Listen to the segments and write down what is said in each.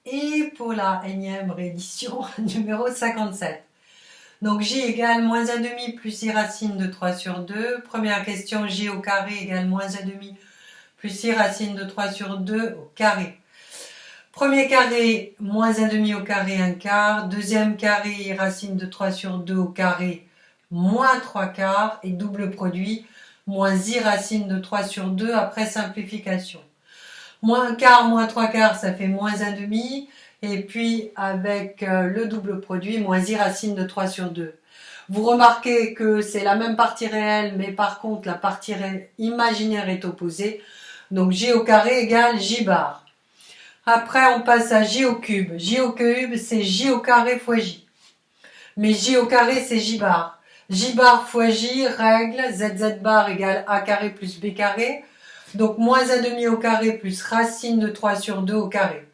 et pour la énième réédition numéro 57. Donc j égale moins 1,5 plus i racine de 3 sur 2. Première question, j au carré égale moins 1,5 plus i racine de 3 sur 2 au carré. Premier carré, moins 1,5 au carré, 1 quart. Deuxième carré, i racine de 3 sur 2 au carré, moins 3 quarts. Et double produit, moins i racine de 3 sur 2 après simplification. Moins 1 quart, moins 3 quarts, ça fait moins 1,5. Et puis avec le double produit, moins i racine de 3 sur 2. Vous remarquez que c'est la même partie réelle, mais par contre la partie imaginaire est opposée. Donc j au carré égale j bar. Après, on passe à j au cube. J au cube, c'est j au carré fois j. Mais j au carré, c'est j bar. J bar fois j, règle, zz bar égale a carré plus b carré. Donc, moins 1,5 au carré plus racine de 3 sur 2 au carré.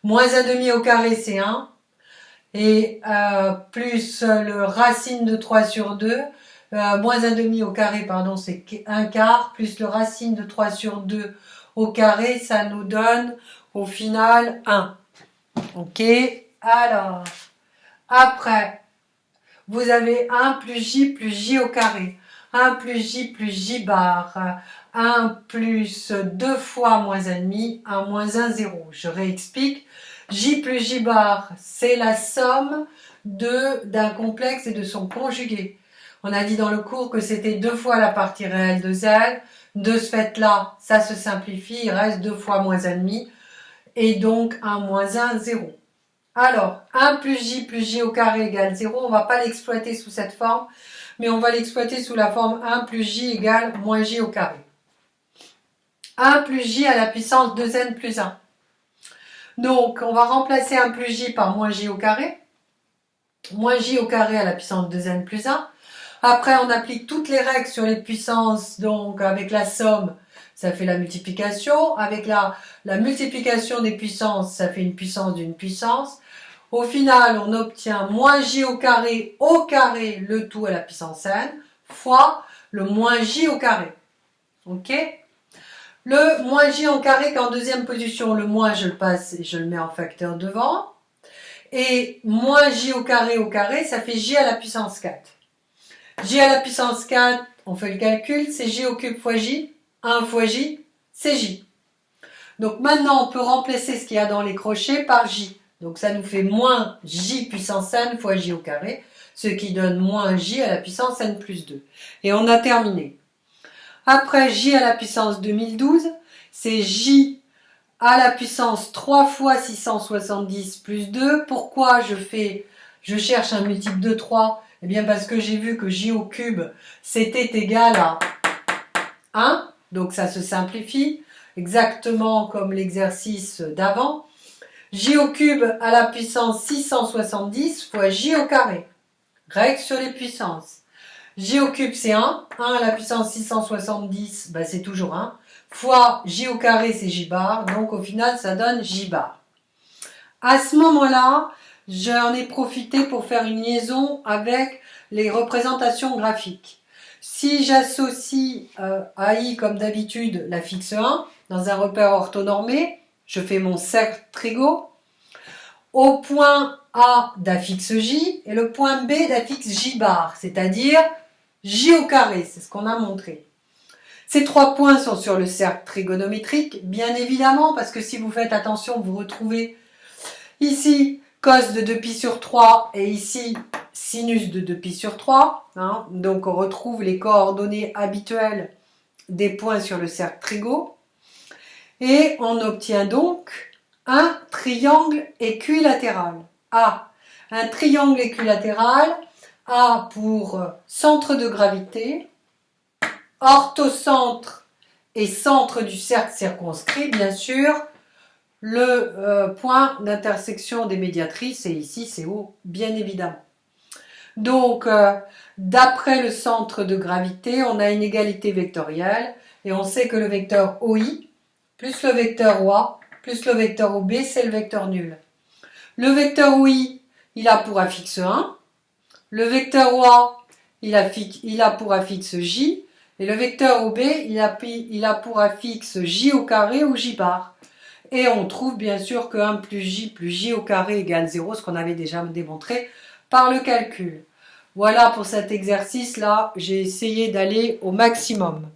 Moins 1,5 au carré, c'est 1. Et plus le racine de 3 sur 2. Moins 1,5 au carré, pardon, c'est 1 quart. Plus le racine de 3 sur 2 au carré, ça nous donne au final 1. Ok, alors, après, vous avez 1 plus j au carré. 1 plus j bar. 1 plus 2 fois moins 1,5, 1 moins 1, 0. Je réexplique. J plus j bar, c'est la somme d'un complexe et de son conjugué. On a dit dans le cours que c'était 2 fois la partie réelle de z. De ce fait-là, ça se simplifie, il reste 2 fois moins 1,5. Et donc 1 moins 1, 0. Alors, 1 plus j au carré égale 0. On ne va pas l'exploiter sous cette forme, mais on va l'exploiter sous la forme 1 plus j égale moins j au carré. 1 plus j à la puissance 2n plus 1. Donc, on va remplacer 1 plus j par moins j au carré. Moins j au carré à la puissance 2n plus 1. Après, on applique toutes les règles sur les puissances, donc avec la somme, ça fait la multiplication. Avec la multiplication des puissances, ça fait une puissance d'une puissance. Au final, on obtient moins j au carré, le tout à la puissance n, fois le moins j au carré. Ok? Le moins j en carré qu'en deuxième position, le moins, je le passe et je le mets en facteur devant. Et moins j au carré, ça fait j à la puissance 4. J à la puissance 4, on fait le calcul, c'est j au cube fois j. 1 fois j, c'est j. Donc maintenant, on peut remplacer ce qu'il y a dans les crochets par j. Donc ça nous fait moins j puissance n fois j au carré, ce qui donne moins j à la puissance n plus 2. Et on a terminé. Après j à la puissance 2012, c'est j à la puissance 3 fois 670 plus 2. Pourquoi je cherche un multiple de 3? Eh bien parce que j'ai vu que j au cube, c'était égal à 1. Donc ça se simplifie, exactement comme l'exercice d'avant. J au cube à la puissance 670 fois j au carré. Règle sur les puissances. J au cube c'est 1. 1 à la puissance 670, ben c'est toujours 1. Fois j au carré c'est j bar. Donc au final ça donne j bar. À ce moment-là, j'en ai profité pour faire une liaison avec les représentations graphiques. Si j'associe à i comme d'habitude la fixe 1 dans un repère orthonormé, je fais mon cercle trigo. Au point A d'affixe j et le point B d'affixe j bar, c'est-à-dire j au carré, c'est ce qu'on a montré. Ces trois points sont sur le cercle trigonométrique, bien évidemment, parce que si vous faites attention, vous retrouvez ici cos de 2pi sur 3 et ici sinus de 2pi sur 3. Hein. Donc on retrouve les coordonnées habituelles des points sur le cercle trigo. Et on obtient donc un triangle équilatéral. A, un triangle équilatéral. A pour centre de gravité, orthocentre et centre du cercle circonscrit, bien sûr. Le point d'intersection des médiatrices, et ici c'est O, bien évidemment. Donc, d'après le centre de gravité, on a une égalité vectorielle, et on sait que le vecteur OI, plus le vecteur OA, plus le vecteur OB, c'est le vecteur nul. Le vecteur OI, il a pour affixe 1, le vecteur OA, il a pour affixe J, et le vecteur OB, il a pour affixe J au carré ou J bar. Et on trouve bien sûr que 1 plus j au carré égale 0, ce qu'on avait déjà démontré par le calcul. Voilà pour cet exercice-là, j'ai essayé d'aller au maximum.